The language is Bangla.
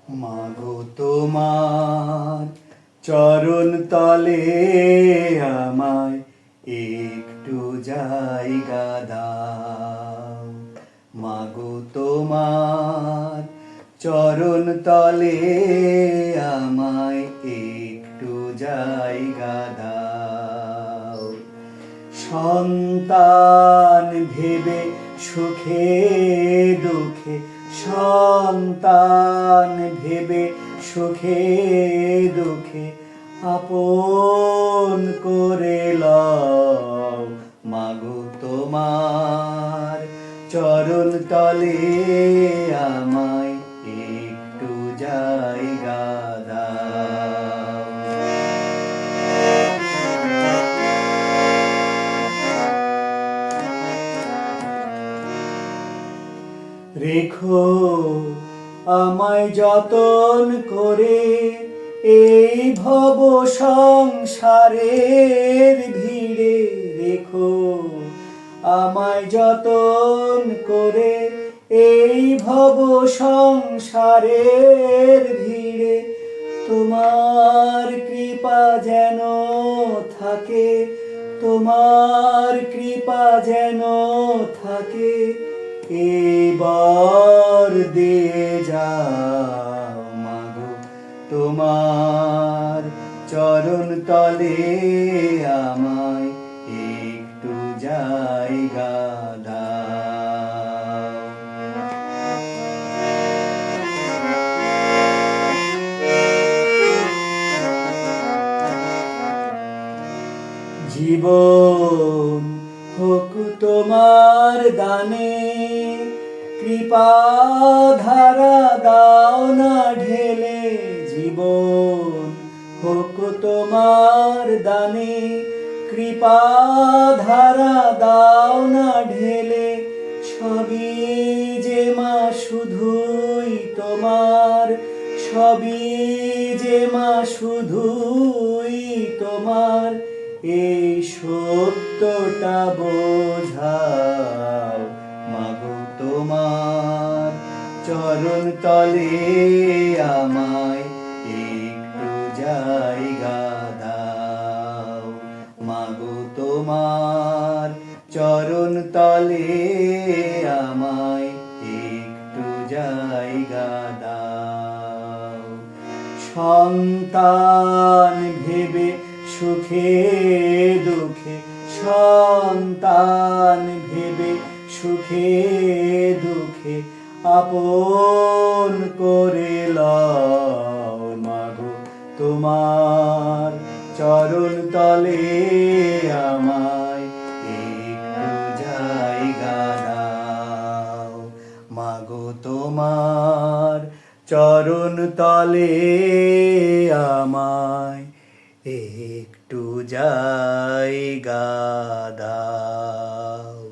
মাগো তোমার চরণ তলে আমায় একটু জায়গা দাও। মাগো তোমার চরণ তলে আমায় একটু জায়গা দাও। সন্তান ভেবে সুখে দুঃখে, সন্তান ভেবে সুখে দুঃখে আপন করে লও। মাগো তোমার চরণ তলে আমায় একটু জায়গা দাও। রেখো আমায় যতন করে এই ভব সংসারের ভিড়ে। রেখো আমায় যতন করে এই ভব সংসারের ভিড়ে। তোমার কৃপা যেন থাকে, তোমার কৃপা যেন থাকে, এবার দিয়ে যাও। মাগো তোমার চরণ তলে আমায় একটু জায়গা দাও। জীবন হোক তোমার দানে, কৃপা ধারা দাও না ঢেলে। জীবন হোক তোমার দানে, কৃপা ধারা দাও না ঢেলে। সবই যে মা শুধুই তোমার, সবই যে মা শুধুই তোমার, এই সত্যটা বোঝাও। মাগো তোমার চরণ তলে আমায় একটু জায়গা দাও। মাগো তোমার চরণ তলে আমায় একটু জায়গা দাও। সন্তান ভেবে সুখে দুঃখে, সন্তান ভেবে সুখে দুঃখে আপন করে লও। মাগো তোমার চরণ তলে আমায় একটু জায়গা দাও। মাগো তোমার চরণ তলে আমায় একটু জায়গা দাও।